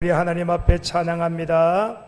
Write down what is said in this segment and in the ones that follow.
우리 하나님 앞에 찬양합니다.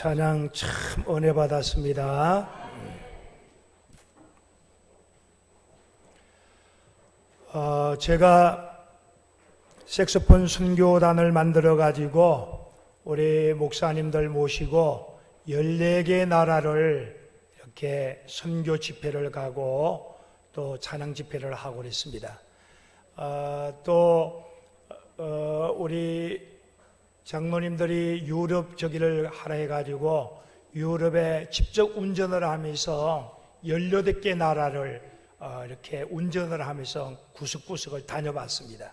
찬양 참 은혜 받았습니다. 제가 색소폰 선교단을 만들어 가지고 우리 목사님들 모시고 14개 나라를 이렇게 선교 집회를 가고 또 찬양 집회를 하고 그랬습니다. 또 우리 장로님들이 유럽 저기를 하라 해가지고 유럽에 직접 운전을 하면서 18개 나라를 이렇게 운전을 하면서 구석구석을 다녀봤습니다.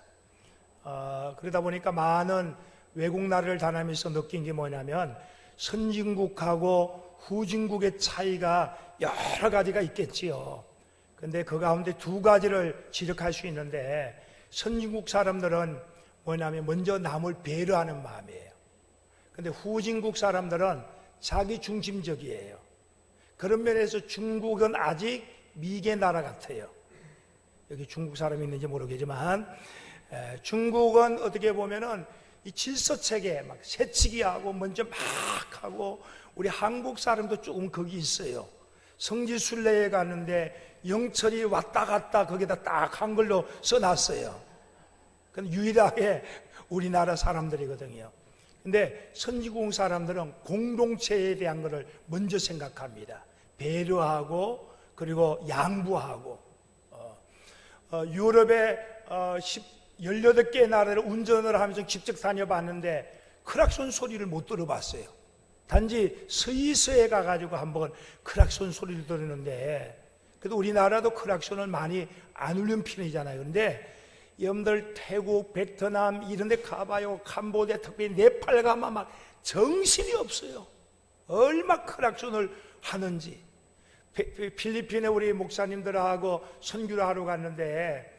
그러다 보니까 많은 외국 나라를 다니면서 느낀 게 뭐냐면 선진국하고 후진국의 차이가 여러 가지가 있겠지요. 근데 그 가운데 두 가지를 지적할 수 있는데 선진국 사람들은 뭐냐면 먼저 남을 배려하는 마음이에요. 근데 후진국 사람들은 자기 중심적이에요. 그런 면에서 중국은 아직 미개 나라 같아요. 여기 중국 사람이 있는지 모르겠지만 중국은 어떻게 보면은 이 질서체계 막 새치기하고 먼저 막 하고 우리 한국 사람도 조금 거기 있어요. 성지순례에 갔는데 영철이 왔다 갔다 거기다 딱 한글로 써놨어요. 그건 유일하게 우리나라 사람들이거든요. 근데 선지국 사람들은 공동체에 대한 것을 먼저 생각합니다. 배려하고 그리고 양보하고. 유럽의 18개의 나라를 운전을 하면서 직접 다녀봤는데 크락손 소리를 못 들어봤어요. 단지 스위스에 가가지고 한번 크락손 소리를 들었는데, 그래도 우리나라도 크락손을 많이 안 울리는 편이잖아요. 근데 여러분들 태국, 베트남 이런 데 가봐요. 캄보디아, 특히 네팔 가면 막 정신이 없어요. 얼마 크락손을 하는지. 필리핀에 우리 목사님들하고 선교를 하러 갔는데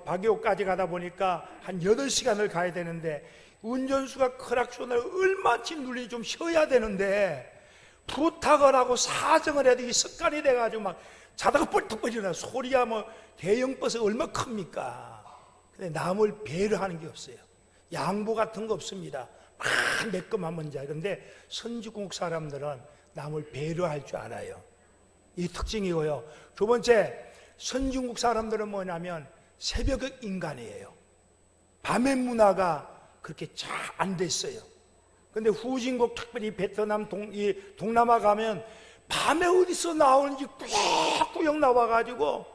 바기오까지 가다 보니까 한 8시간을 가야 되는데 운전수가 크락손을 얼마치 눌리 좀 쉬어야 되는데 부탁을 하고 사정을 해도 이 습관이 돼가지고 막 자다가 뻘떡 일어나. 소리야 뭐 대형 버스 얼마 큽니까? 근데 남을 배려하는 게 없어요. 양보 같은 거 없습니다. 막 내 것만 먼저. 근데 선지국 사람들은 남을 배려할 줄 알아요. 이 특징이고요. 두 번째, 선진국 사람들은 뭐냐면 새벽의 인간이에요. 밤의 문화가 그렇게 잘 안 됐어요. 근데 후진국, 특별히 베트남, 동남아 가면 밤에 어디서 나오는지 꾸역꾸역 나와가지고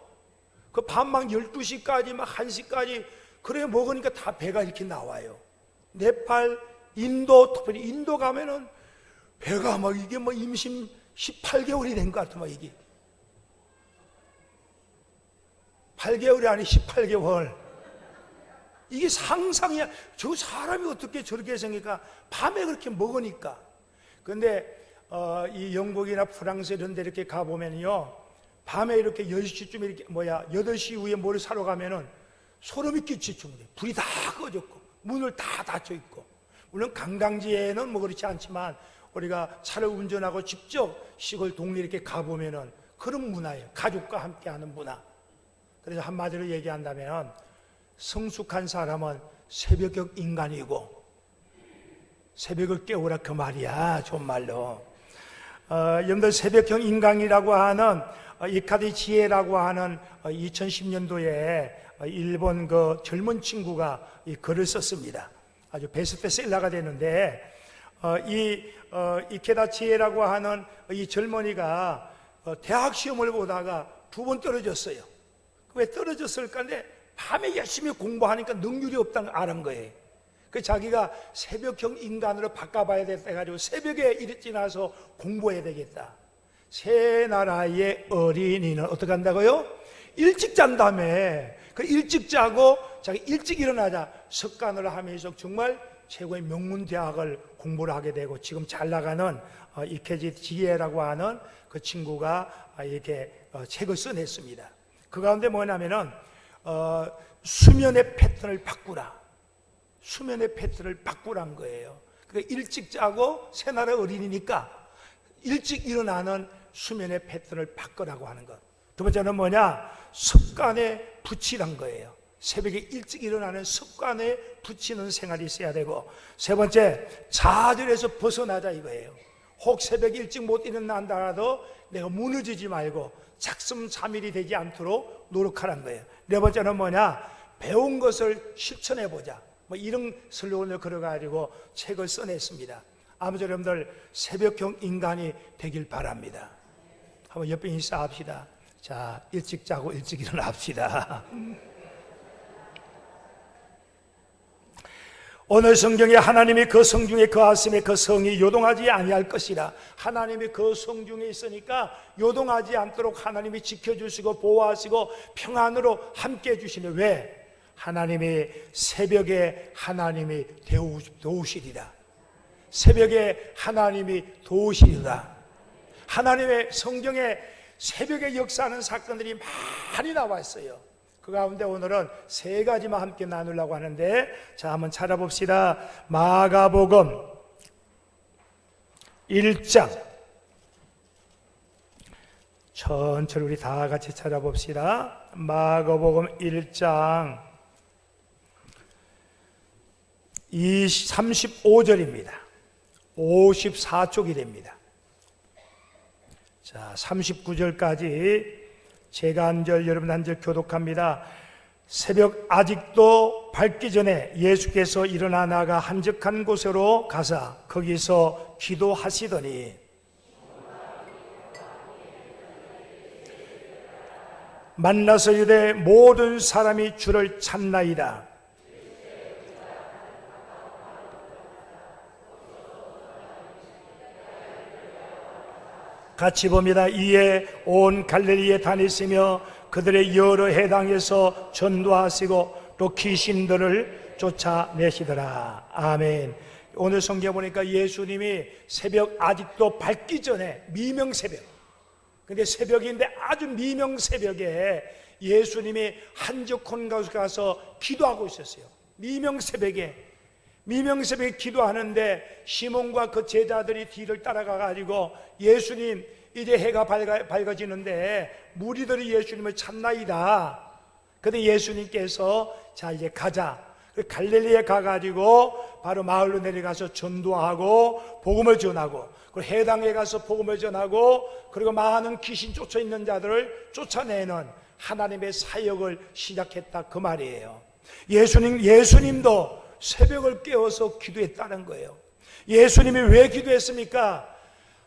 그 밤막 12시까지 막 1시까지 그래 먹으니까 다 배가 이렇게 나와요. 네팔, 인도, 특별히 인도 가면은 배가 막 이게 뭐 임신 18개월이 된 것 같아. 막 이게 8개월이 아니 18개월. 이게 상상이야. 저 사람이 어떻게 저렇게 생기까? 밤에 그렇게 먹으니까. 근데 이 영국이나 프랑스 이런 데 이렇게 가보면요, 밤에 이렇게 10시쯤 이렇게 8시 이후에 뭐를 사러 가면은 소름이 끼칠 정도예요. 불이 다 꺼졌고 문을 다 닫혀 있고. 물론 관광지에는 뭐 그렇지 않지만 우리가 차를 운전하고 직접 시골 동네 이렇게 가보면은 그런 문화예요. 가족과 함께 하는 문화. 그래서 한마디로 얘기한다면 성숙한 사람은 새벽역 인간이고 새벽을 깨우라 그 말이야. 좋은 말로. 여러분들 새벽형 인간이라고 하는 이카디 지에라고 하는 2010년도에 일본 그 젊은 친구가 이 글을 썼습니다. 아주 베스트셀러가 되는데 이케다 지에라고 하는 이 젊은이가 대학 시험을 보다가 2번 떨어졌어요. 왜 떨어졌을까? 근데 밤에 열심히 공부하니까 능률이 없다는 걸 아는 거예요. 그 자기가 새벽형 인간으로 바꿔봐야 되겠다 해가지고 새벽에 일어나서 공부해야 되겠다. 새 나라의 어린이는 어떻게 한다고요? 일찍 잔다며. 그 일찍 자고 자기 일찍 일어나자 습관을 하면서 정말 최고의 명문대학을 공부를 하게 되고 지금 잘 나가는 이케지 지혜라고 하는 그 친구가 이렇게 책을 써냈습니다. 그 가운데 뭐냐면은 수면의 패턴을 바꾸라. 수면의 패턴을 바꾸란 거예요. 그러니까 일찍 자고 새나라 어린이니까 일찍 일어나는 수면의 패턴을 바꾸라고 하는 것. 두 번째는 뭐냐? 습관에 붙이란 거예요. 새벽에 일찍 일어나는 습관에 붙이는 생활이 있어야 되고, 세 번째, 좌절에서 벗어나자 이거예요. 혹 새벽에 일찍 못 일어난다 하더라도 내가 무너지지 말고 작심삼일이 되지 않도록 노력하란 거예요. 네 번째는 뭐냐? 배운 것을 실천해 보자. 뭐 이런 슬로건을 걸어가지고 책을 써냈습니다. 아무쪼록 여러분들 새벽형 인간이 되길 바랍니다. 한번 옆에 인사합시다. 자, 일찍 자고 일찍 일어납시다. 오늘 성경에 하나님이 그 성중에 거하심에 그 성이 요동하지 아니할 것이라. 하나님이 그 성중에 있으니까 요동하지 않도록 하나님이 지켜주시고 보호하시고 평안으로 함께 해주시네. 왜? 하나님이 새벽에 하나님이 도우시리라. 새벽에 하나님이 도우시리라. 하나님의 성경에 새벽에 역사하는 사건들이 많이 나와 있어요. 그 가운데 오늘은 3가지만 함께 나누려고 하는데, 자, 한번 찾아봅시다. 마가복음 1장. 천천히 우리 다 같이 찾아봅시다. 마가복음 1장 35절입니다. 54쪽이 됩니다. 자, 39절까지 제가 한 절, 여러분 한 절 교독합니다. 새벽 아직도 밝기 전에 예수께서 일어나 나가 한적한 곳으로 가사 거기서 기도하시더니 만나서 이르되 모든 사람이 주를 찾나이다. 같이 봅니다. 이에 온 갈릴리에 다니시며 그들의 여러 해당에서 전도하시고 또 귀신들을 쫓아내시더라. 아멘. 오늘 성경 보니까 예수님이 새벽 아직도 밝기 전에 미명새벽, 근데 새벽인데 아주 미명새벽에 예수님이 한적한 곳에 가서 기도하고 있었어요. 미명새벽에 기도하는데 시몬과 그 제자들이 뒤를 따라가 가지고 예수님 이제 해가 밝아지는데 무리들이 예수님을 찾나이다. 근데 예수님께서 자 이제 가자. 갈릴리에 가가지고 바로 마을로 내려가서 전도하고 복음을 전하고 그리고 해당에 가서 복음을 전하고 그리고 많은 귀신 쫓아 있는 자들을 쫓아내는 하나님의 사역을 시작했다 그 말이에요. 예수님도 새벽을 깨워서 기도했다는 거예요. 예수님이 왜 기도했습니까?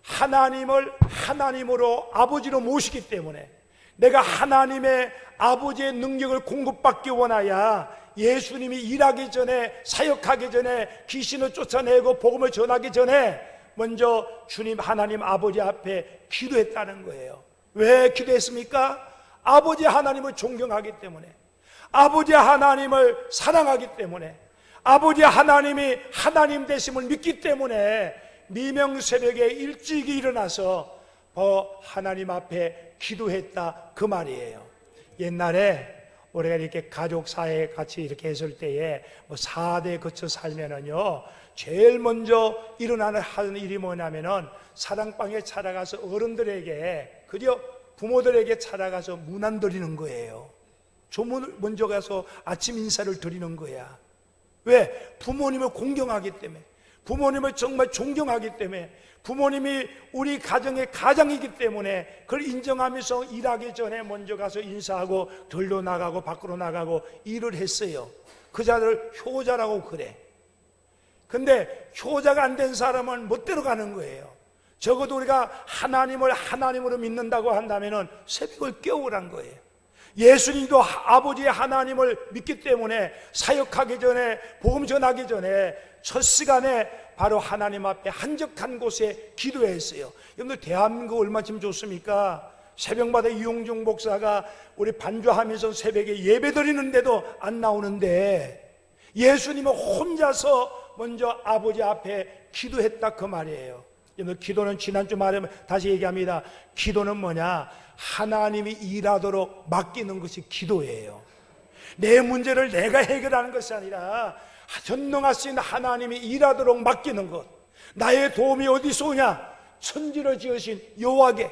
하나님을 하나님으로 아버지로 모시기 때문에 내가 하나님의 아버지의 능력을 공급받기 원하야 예수님이 일하기 전에 사역하기 전에 귀신을 쫓아내고 복음을 전하기 전에 먼저 주님 하나님 아버지 앞에 기도했다는 거예요. 왜 기도했습니까? 아버지 하나님을 존경하기 때문에 아버지 하나님을 사랑하기 때문에 아버지 하나님이 하나님 되심을 믿기 때문에 미명새벽에 일찍이 일어나서 하나님 앞에 기도했다 그 말이에요. 옛날에 우리가 이렇게 가족 사회 같이 이렇게 했을 때에 4대 거쳐 살면은요 제일 먼저 일어나는 하는 일이 뭐냐면은 사랑방에 찾아가서 어른들에게 그저 부모들에게 찾아가서 문안 드리는 거예요. 조문을 먼저 가서 아침 인사를 드리는 거야. 왜? 부모님을 공경하기 때문에, 부모님을 정말 존경하기 때문에, 부모님이 우리 가정의 가장이기 때문에 그걸 인정하면서 일하기 전에 먼저 가서 인사하고 들로 나가고 밖으로 나가고 일을 했어요. 그 자를 효자라고 그래. 근데 효자가 안 된 사람은 멋대로 가는 거예요. 적어도 우리가 하나님을 하나님으로 믿는다고 한다면 새벽을 깨우란 거예요. 예수님도 아버지의 하나님을 믿기 때문에 사역하기 전에 복음 전하기 전에 첫 시간에 바로 하나님 앞에 한적한 곳에 기도했어요. 여러분들 대한민국 얼마쯤 좋습니까? 새벽마다 이용종 목사가 우리 반주하면서 새벽에 예배 드리는데도 안 나오는데 예수님은 혼자서 먼저 아버지 앞에 기도했다 그 말이에요. 여러분 기도는 지난주 말하면 다시 얘기합니다. 기도는 뭐냐? 하나님이 일하도록 맡기는 것이 기도예요. 내 문제를 내가 해결하는 것이 아니라 전능하신 하나님이 일하도록 맡기는 것. 나의 도움이 어디서 오냐? 천지를 지으신 여호와께,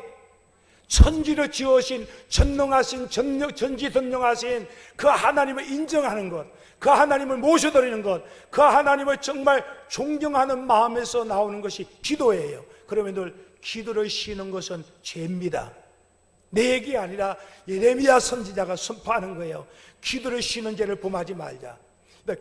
천지를 지으신 전능하신 전지전능하신 그 하나님을 인정하는 것, 그 하나님을 모셔드리는 것, 그 하나님을 정말 존경하는 마음에서 나오는 것이 기도예요. 그러면 늘 기도를 쉬는 것은 죄입니다. 내 얘기 아니라 예레미야 선지자가 선포하는 거예요. 기도를 쉬는 죄를 범하지 말자.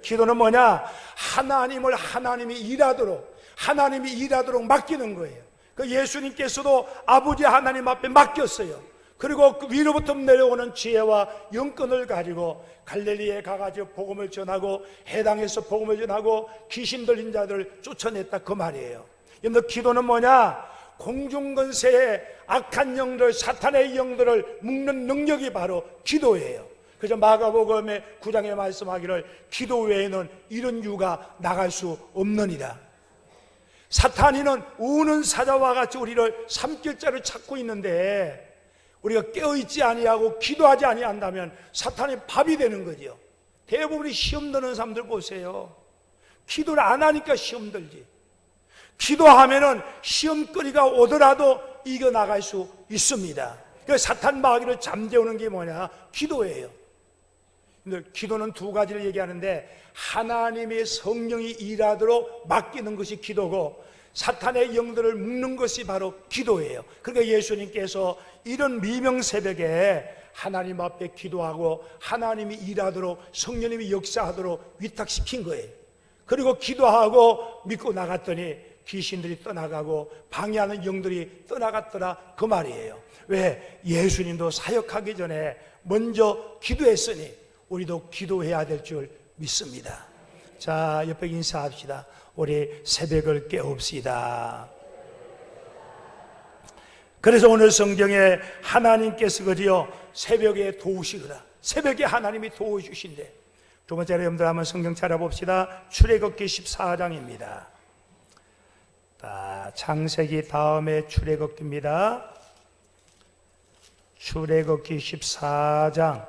기도는 뭐냐? 하나님이 일하도록 맡기는 거예요. 그 예수님께서도 아버지 하나님 앞에 맡겼어요. 그리고 그 위로부터 내려오는 지혜와 영권을 가지고 갈릴리에 가가지고 복음을 전하고 해당에서 복음을 전하고 귀신 들린 자들을 쫓아냈다 그 말이에요. 여러분 기도는 뭐냐? 공중권세의 악한 영들, 사탄의 영들을 묶는 능력이 바로 기도예요. 그래서 마가복음의 9장에 말씀하기를 기도 외에는 이런 유가 나갈 수 없느니라. 사탄이는 우는 사자와 같이 우리를 삼킬 자를 찾고 있는데 우리가 깨어있지 아니하고 기도하지 아니한다면 사탄이 밥이 되는 거죠. 대부분이 시험 드는 사람들 보세요. 기도를 안 하니까 시험 들지. 기도하면은 시험거리가 오더라도 이겨나갈 수 있습니다. 그 사탄 마귀를 잠재우는 게 뭐냐? 기도예요. 근데 기도는 두 가지를 얘기하는데 하나님의 성령이 일하도록 맡기는 것이 기도고 사탄의 영들을 묶는 것이 바로 기도예요. 그러니까 예수님께서 이런 미명 새벽에 하나님 앞에 기도하고 하나님이 일하도록 성령님이 역사하도록 위탁시킨 거예요. 그리고 기도하고 믿고 나갔더니 귀신들이 떠나가고 방해하는 영들이 떠나갔더라, 그 말이에요. 왜? 예수님도 사역하기 전에 먼저 기도했으니 우리도 기도해야 될 줄 믿습니다. 자, 옆에 인사합시다. 우리 새벽을 깨웁시다. 그래서 오늘 성경에 하나님께서 그리어 새벽에 도우시더라. 새벽에 하나님이 도와주신대. 두 번째로 여러분들 한번 성경 찾아봅시다. 출애굽기 14장입니다. 창세기 다음에 출애굽기입니다. 출애굽기 14장.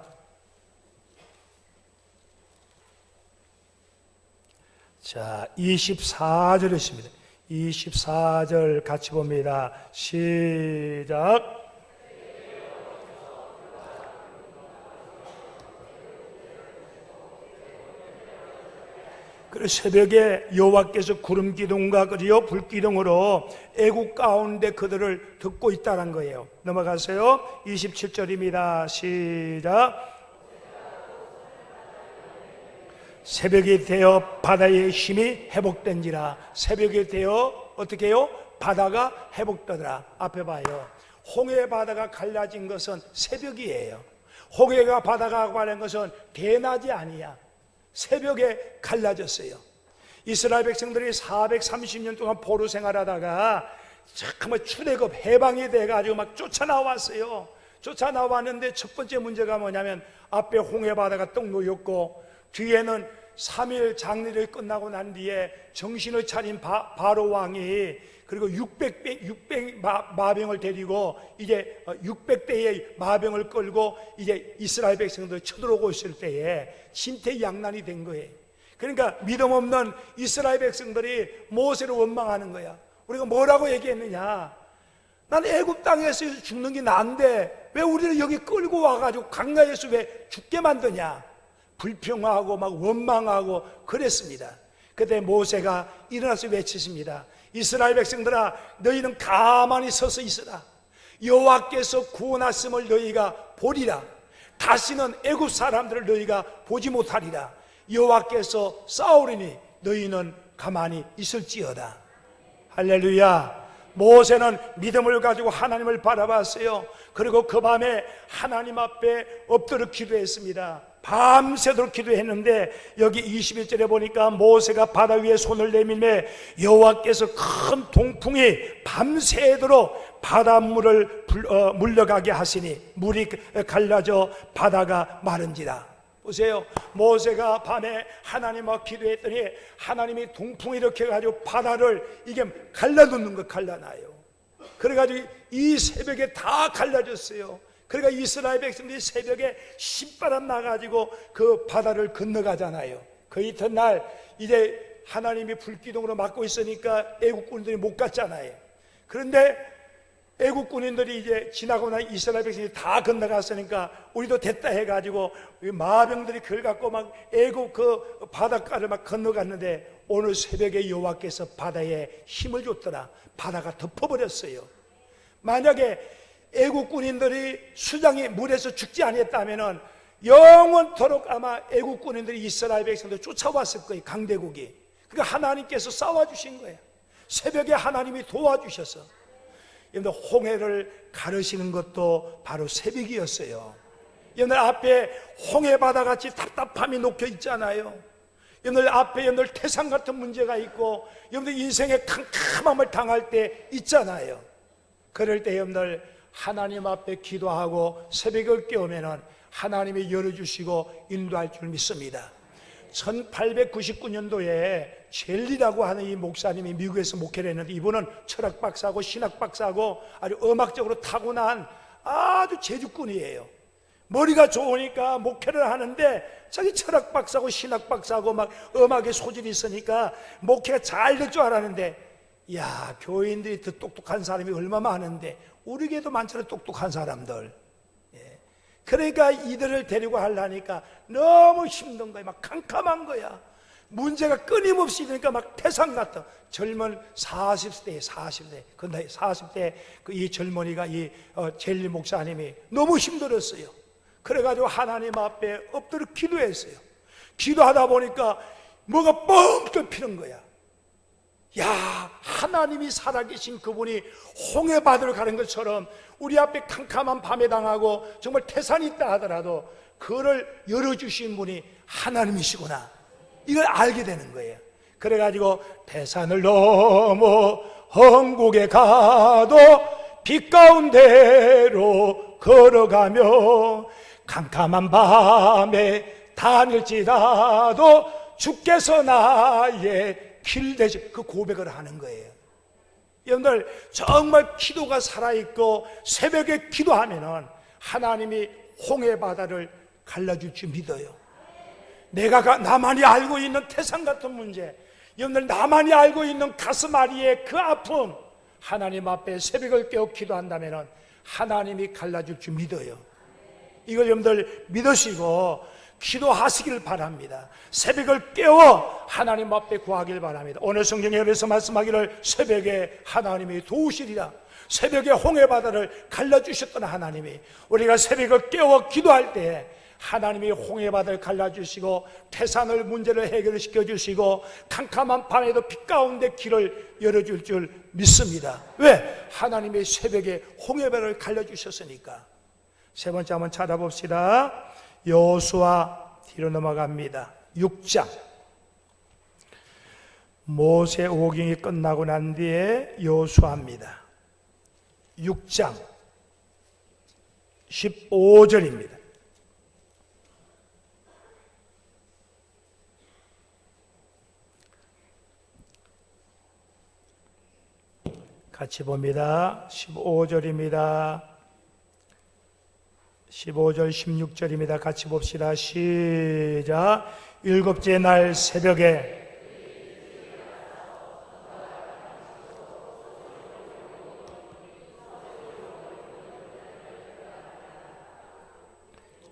자, 24절 있습니다. 24절 같이 봅니다. 시작. 그리고 새벽에 여호와께서 구름 기둥과 그리어 불 기둥으로 애국 가운데 그들을 듣고 있다는 거예요. 넘어가세요. 27절입니다. 시작. 새벽이 되어 바다의 힘이 회복된지라. 새벽이 되어 어떻게 해요? 바다가 회복되더라. 앞에 봐요. 홍해 바다가 갈라진 것은 새벽이에요. 홍해가 바다가 갈라진 것은 대낮이 아니야. 새벽에 갈라졌어요. 이스라엘 백성들이 430년 동안 포로 생활하다가 정말 출애굽 해방이 돼가지고 막 쫓아나왔어요. 쫓아나왔는데 첫 번째 문제가 뭐냐면 앞에 홍해 바다가 떡 놓였고 뒤에는 3일 장례를 끝나고 난 뒤에 정신을 차린 바로 왕이 그리고 600 마병을 데리고 이제 600대의 마병을 끌고 이제 이스라엘 백성들 쳐들어오고 있을 때에 진퇴양난이 된 거예요. 그러니까 믿음 없는 이스라엘 백성들이 모세를 원망하는 거야. 우리가 뭐라고 얘기했느냐? 난 애굽 땅에서 죽는 게 나은데 왜 우리를 여기 끌고 와가지고 광야에서 왜 죽게 만드냐? 불평하고 막 원망하고 그랬습니다. 그때 모세가 일어나서 외치십니다. 이스라엘 백성들아, 너희는 가만히 서서 있으라. 여호와께서 구원하심을 너희가 보리라. 다시는 애굽 사람들을 너희가 보지 못하리라. 여호와께서 싸우리니 너희는 가만히 있을지어다. 할렐루야. 모세는 믿음을 가지고 하나님을 바라봤어요. 그리고 그 밤에 하나님 앞에 엎드려 기도했습니다. 밤새도록 기도했는데 여기 21절에 보니까 모세가 바다 위에 손을 내밀매 여호와께서 큰 동풍이 밤새도록 바닷물을 물러가게 하시니 물이 갈라져 바다가 마른지라. 보세요. 모세가 밤에 하나님 앞 기도했더니 하나님이 동풍을 일으켜 가지고 바다를 이게 갈라놓는 거, 갈라놔요. 그래가지고 이 새벽에 다 갈라졌어요. 그러니까 이스라엘 백성들이 새벽에 신바람 나가지고 그 바다를 건너가잖아요. 그 이튿날 이제 하나님이 불기둥으로 막고 있으니까 애국군들이 못 갔잖아요. 그런데 애국군인들이 이제 지나고 난 이스라엘 백성이 다 건너갔으니까 우리도 됐다 해가지고 마병들이 그걸 갖고 막 애국 그 바닷가를 막 건너갔는데 오늘 새벽에 여호와께서 바다에 힘을 줬더라. 바다가 덮어버렸어요. 만약에 애국 군인들이 수장이 물에서 죽지 않았다면 영원토록 아마 애국 군인들이 이스라엘 백성들 쫓아왔을 거예요. 강대국이. 그러니까 하나님께서 싸워주신 거예요. 새벽에 하나님이 도와주셔서. 여러분들 홍해를 가르시는 것도 바로 새벽이었어요. 여러분들 앞에 홍해 바다같이 답답함이 녹혀 있잖아요. 여러분들 앞에 여러분들 태산 같은 문제가 있고 여러분들 인생의 캄캄함을 당할 때 있잖아요. 그럴 때 여러분들 하나님 앞에 기도하고 새벽을 깨우면 하나님이 열어주시고 인도할 줄 믿습니다. 1899년도에 젤리라고 하는 이 목사님이 미국에서 목회를 했는데 이분은 철학 박사고 신학 박사고 아주 음악적으로 타고난 아주 재주꾼이에요. 머리가 좋으니까 목회를 하는데 자기 철학 박사고 신학 박사고 막 음악에 소질이 있으니까 목회가 잘 될 줄 알았는데 야, 교인들이 더 똑똑한 사람이 얼마나 많은데 우리 교회도 많잖아요. 똑똑한 사람들. 예. 그러니까 이들을 데리고 하려니까 너무 힘든 거야. 막 캄캄한 거야. 문제가 끊임없이 되니까 막 태산 같은 젊은 40대 근데 40대 이 젊은이가 젤리 목사님이 너무 힘들었어요. 그래가지고 하나님 앞에 엎드려 기도했어요. 기도하다 보니까 뭐가 뻥 뚫히는 거야. 야, 하나님이 살아계신 그분이 홍해바다를 가는 것처럼 우리 앞에 캄캄한 밤에 당하고 정말 태산이 있다 하더라도 그를 열어주신 분이 하나님이시구나, 이걸 알게 되는 거예요. 그래가지고 태산을 넘어 헝곡에 가도 빛 가운데로 걸어가며 캄캄한 밤에 다닐지라도 주께서 나의 길 되시, 그 고백을 하는 거예요. 여러분들 정말 기도가 살아있고 새벽에 기도하면은 하나님이 홍해바다를 갈라줄 줄 믿어요. 내가 나만이 알고 있는 태산 같은 문제, 여러분들 나만이 알고 있는 가슴 아리의 그 아픔, 하나님 앞에 새벽을 깨어 기도한다면 하나님이 갈라줄 줄 믿어요. 이걸 여러분들 믿으시고 기도하시길 바랍니다. 새벽을 깨워 하나님 앞에 구하길 바랍니다. 오늘 성경에 그래서 말씀하기를 새벽에 하나님이 도우시리라. 새벽에 홍해바다를 갈라주셨던 하나님이 우리가 새벽을 깨워 기도할 때 하나님이 홍해바다를 갈라주시고 태산을 문제를 해결시켜 주시고 캄캄한 밤에도 빛 가운데 길을 열어줄 줄 믿습니다. 왜? 하나님이 새벽에 홍해바다를 갈라주셨으니까. 세 번째 한번 찾아봅시다. 여호수아 뒤로 넘어갑니다. 6장. 모세 오경이 끝나고 난 뒤에 여호수아입니다. 6장 15절입니다. 같이 봅니다. 15절입니다. 15절 16절입니다. 같이 봅시다. 시작. 일곱째 날 새벽에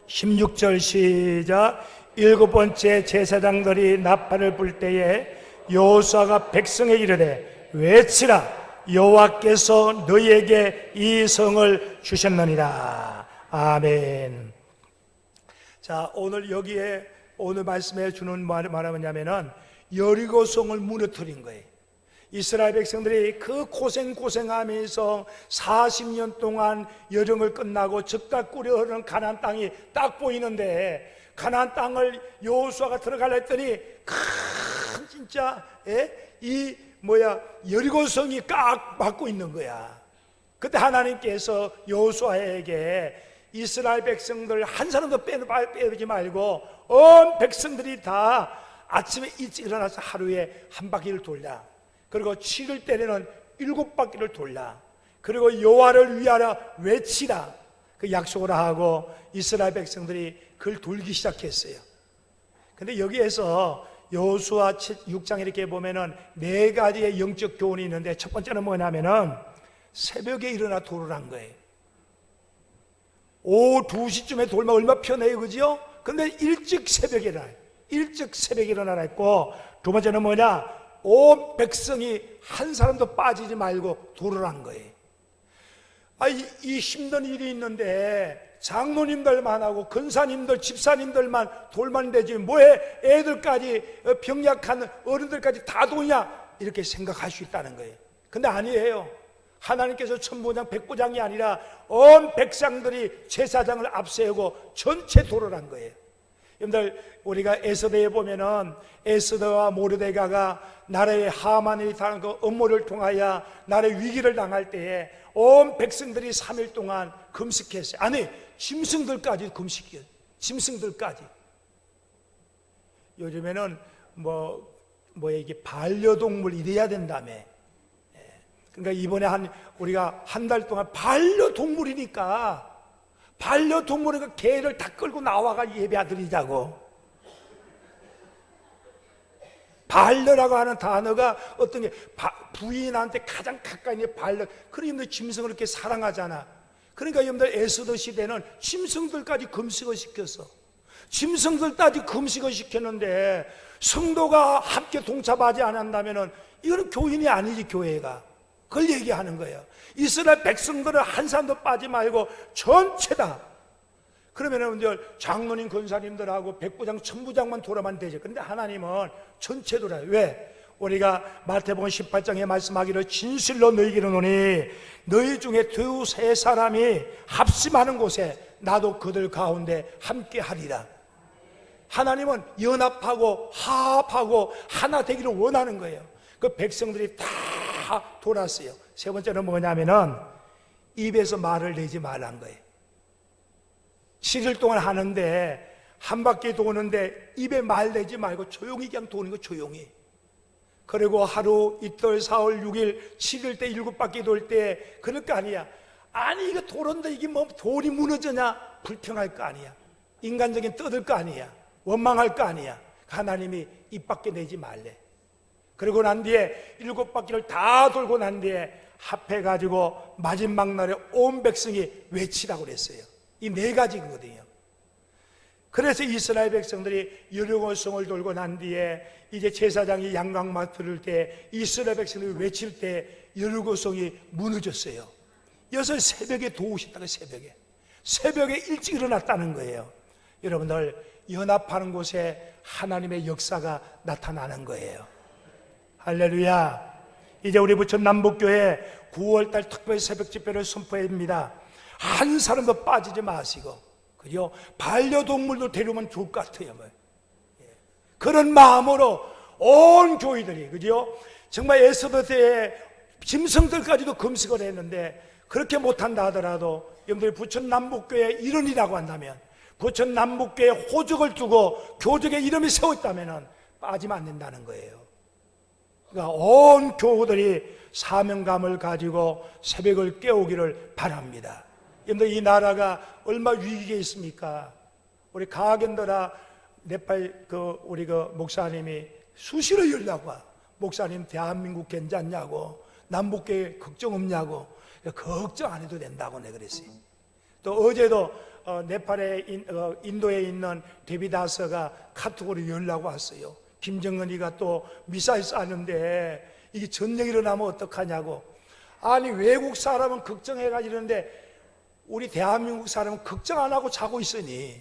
(16절) 시작. 일곱 번째 제사장들이 나팔을 불 때에 여호수아가 백성에 이르되 외치라. 여호와께서 너희에게 이 성을 주셨느니라. 아멘. 자, 오늘 여기에 오늘 말씀해 주는 말하냐면은 여리고성을 무너뜨린 거예요. 이스라엘 백성들이 그 고생하면서 40년 동안 여정을 끝나고 젖과 꿀이 흐르는 가나안 땅이 딱 보이는데 가나안 땅을 여호수아가 들어가려 했더니 큰 진짜 여리고성이 꽉 막고 있는 거야. 그때 하나님께서 여호수아에게 이스라엘 백성들 한 사람도 빼지 말고 온 백성들이 다 아침에 일찍 일어나서 하루에 한 바퀴를 돌라. 그리고 7일 때에는 7바퀴를 돌라. 그리고 여호와를 위하여 외치라. 그 약속을 하고 이스라엘 백성들이 그걸 돌기 시작했어요. 근데 여기에서 여호수아 6장 이렇게 보면은 4가지의 영적 교훈이 있는데 첫 번째는 뭐냐면은 새벽에 일어나 돌을 한 거예요. 오후 2시쯤에 돌면 얼마 편해요, 그죠? 근데 일찍 새벽에 일어나라 했고, 두 번째는 뭐냐? 온 백성이 한 사람도 빠지지 말고 돌을 한 거예요. 이 힘든 일이 있는데 장로님들만 하고 근사님들, 집사님들만 돌만 되지 뭐해 애들까지 병약한 어른들까지 다 도냐? 이렇게 생각할 수 있다는 거예요. 근데 아니에요. 하나님께서 천부장, 백부장이 아니라 온 백성들이 제사장을 앞세우고 전체 돌을 한 거예요. 여러분들, 우리가 에스더에 보면은 에스더와 모르데가가 나라의 하만이 당한 그 업무를 통하여 나라의 위기를 당할 때에 온 백성들이 3일 동안 금식했어요. 아니, 짐승들까지 금식해요. 짐승들까지. 요즘에는 이게 반려동물 이래야 된다며. 그러니까 이번에 우리가 한 달 동안 반려동물이니까 개를 다 끌고 나와가 예배드리자고. 반려라고 하는 단어가 어떤 게 부인한테 가장 가까이 있는 반려. 그러니까 짐승을 이렇게 사랑하잖아. 그러니까 여러분들 에스더 시대는 짐승들까지 금식을 시켰어. 짐승들까지 금식을 시켰는데 성도가 함께 동참하지 않는다면 이거는 교인이 아니지. 교회가 그걸 얘기하는 거예요. 이스라엘 백성들은 한 사람도 빠지 말고 전체다. 그러면은 장로님 권사님들하고 백부장 천부장만 돌아만 되죠. 그런데 하나님은 전체 돌아요. 왜? 우리가 마태복음 18장에 말씀하기를 진실로 너희에게 이르노니 너희 중에 두세 사람이 합심하는 곳에 나도 그들 가운데 함께 하리라. 하나님은 연합하고 화합하고 하나 되기를 원하는 거예요. 그 백성들이 다 돌았어요. 세 번째는 뭐냐면은 입에서 말을 내지 말란 거예요. 7일 동안 하는데 한 바퀴 도는데 입에 말 내지 말고 조용히 그냥 도는 거. 조용히. 그리고 하루, 이틀, 사흘, 6일, 7일 때 7바퀴 돌 때 그럴 거 아니야. 아니 이거 도는데 이게 뭐 돌이 무너지냐? 불평할 거 아니야. 인간적인 떠들 거 아니야. 원망할 거 아니야. 하나님이 입 밖에 내지 말래. 그리고 난 뒤에 7바퀴를 다 돌고 난 뒤에 합해가지고 마지막 날에 온 백성이 외치라고 그랬어요. 이 4가지거든요. 그래서 이스라엘 백성들이 여리고성을 돌고 난 뒤에 이제 제사장이 양광막 들을 때 이스라엘 백성들이 외칠 때 여리고성이 무너졌어요. 여기서 새벽에 도우셨다가 새벽에 일찍 일어났다는 거예요. 여러분들 연합하는 곳에 하나님의 역사가 나타나는 거예요. 할렐루야. 이제 우리 부천 남북교회 9월달 특별 새벽 집회를 선포합니다. 한 사람도 빠지지 마시고, 그죠? 반려동물도 데려오면 좋을 것 같아요. 그런 마음으로 온 교회들이, 그죠? 정말 에스더에 짐승들까지도 금식을 했는데 그렇게 못한다 하더라도 여러분들이 부천 남북교회 일원이라고 한다면, 부천 남북교회 호적을 두고 교적의 이름이 세웠다면 빠지면 안 된다는 거예요. 그러니까 온 교우들이 사명감을 가지고 새벽을 깨우기를 바랍니다. 여러분들 이 나라가 얼마 위기에 있습니까? 우리 가겐더라 네팔 우리 목사님이 수시로 연락 와. 목사님 대한민국 괜찮냐고, 남북교회 걱정 없냐고. 걱정 안 해도 된다고 내가 그랬어요. 또 어제도 네팔에 인도에 있는 데비다스가 카톡으로 연락 왔어요. 김정은이가 또 미사일 쐈는데 이게 전쟁이 일어나면 어떡하냐고. 아니 외국 사람은 걱정해가지고 이러는데 우리 대한민국 사람은 걱정 안 하고 자고 있으니,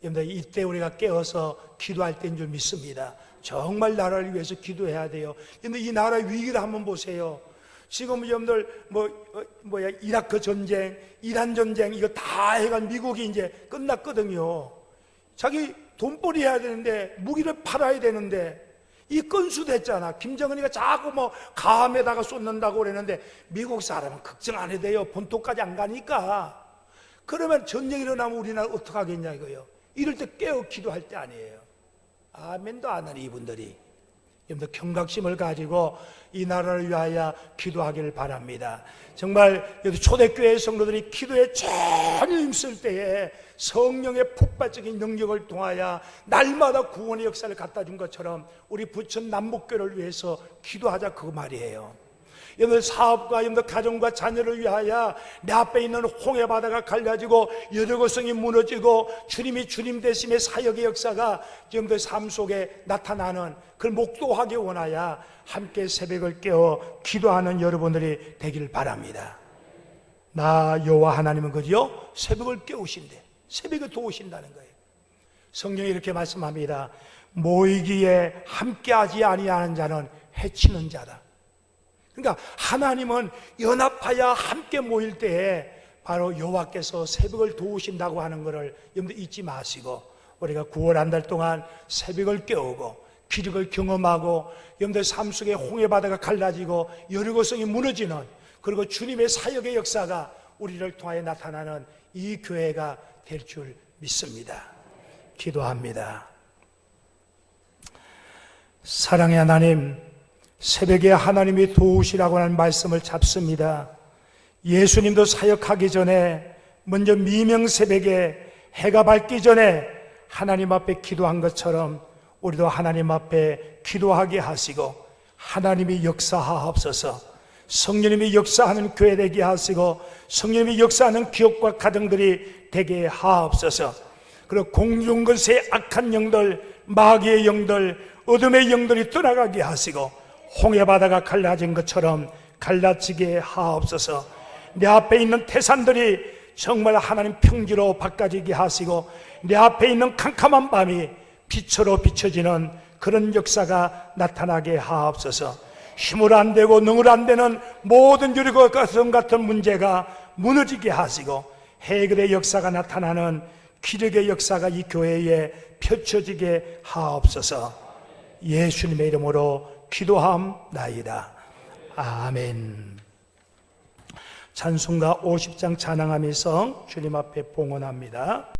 여러분들 이때 우리가 깨어서 기도할 때인 줄 믿습니다. 정말 나라를 위해서 기도해야 돼요. 근데 이 나라 위기를 한번 보세요. 지금 여러분들 이라크 전쟁, 이란 전쟁 이거 다 해간 미국이 이제 끝났거든요. 자기 돈벌이 해야 되는데 무기를 팔아야 되는데 이 건수 됐잖아. 김정은이가 자꾸 가함에다가 쏟는다고 그랬는데 미국 사람은 걱정 안 해도 돼요. 본토까지 안 가니까. 그러면 전쟁이 일어나면 우리나라 어떡하겠냐 이거요. 이럴 때 깨어 기도할 때 아니에요. 아멘도 안 하니 이분들이. 여러분들 경각심을 가지고 이 나라를 위하여 기도하기를 바랍니다. 정말 여기 초대교회 성도들이 기도에 전혀 힘쓸 때에 성령의 폭발적인 능력을 통하여 날마다 구원의 역사를 갖다 준 것처럼 우리 부천 남북교회를 위해서 기도하자 그 말이에요. 여러분들 사업과 여러분들 가정과 자녀를 위하여 내 앞에 있는 홍해 바다가 갈라지고 여리고성이 무너지고 주님이 주님 대신의 사역의 역사가 여러분들 삶 속에 나타나는 그걸 목도하기 원하여 함께 새벽을 깨어 기도하는 여러분들이 되길 바랍니다. 나 여호와 하나님은 그죠? 새벽을 깨우신대. 새벽에 도우신다는 거예요. 성경이 이렇게 말씀합니다. 모이기에 함께하지 아니하는 자는 해치는 자다. 그러니까 하나님은 연합하여 함께 모일 때에 바로 여호와께서 새벽을 도우신다고 하는 것을 여러분들 잊지 마시고 우리가 9월 한 달 동안 새벽을 깨우고 기적을 경험하고 여러분들 삶 속에 홍해 바다가 갈라지고 여리고성이 무너지는, 그리고 주님의 사역의 역사가 우리를 통하여 나타나는 이 교회가 될 줄 믿습니다. 기도합니다. 사랑의 하나님, 새벽에 하나님이 도우시라고 하는 말씀을 잡습니다. 예수님도 사역하기 전에 먼저 미명 새벽에 해가 밝기 전에 하나님 앞에 기도한 것처럼 우리도 하나님 앞에 기도하게 하시고 하나님이 역사하옵소서. 성령님이 역사하는 교회 되게 하시고 성령님이 역사하는 기업과 가정들이 되게 하옵소서. 그리고 공중것의 악한 영들, 마귀의 영들, 어둠의 영들이 떠나가게 하시고 홍해바다가 갈라진 것처럼 갈라지게 하옵소서. 내 앞에 있는 태산들이 정말 하나님 평지로 바꿔지게 하시고 내 앞에 있는 캄캄한 밤이 빛으로 비춰지는 그런 역사가 나타나게 하옵소서. 힘을 안 되고 능을 안 되는 모든 유리과 같은 문제가 무너지게 하시고 해결의 역사가 나타나는 기력의 역사가 이 교회에 펼쳐지게 하옵소서. 예수님의 이름으로 기도함나이다. 아멘. 찬송가 50장 찬양하면서 주님 앞에 봉헌합니다.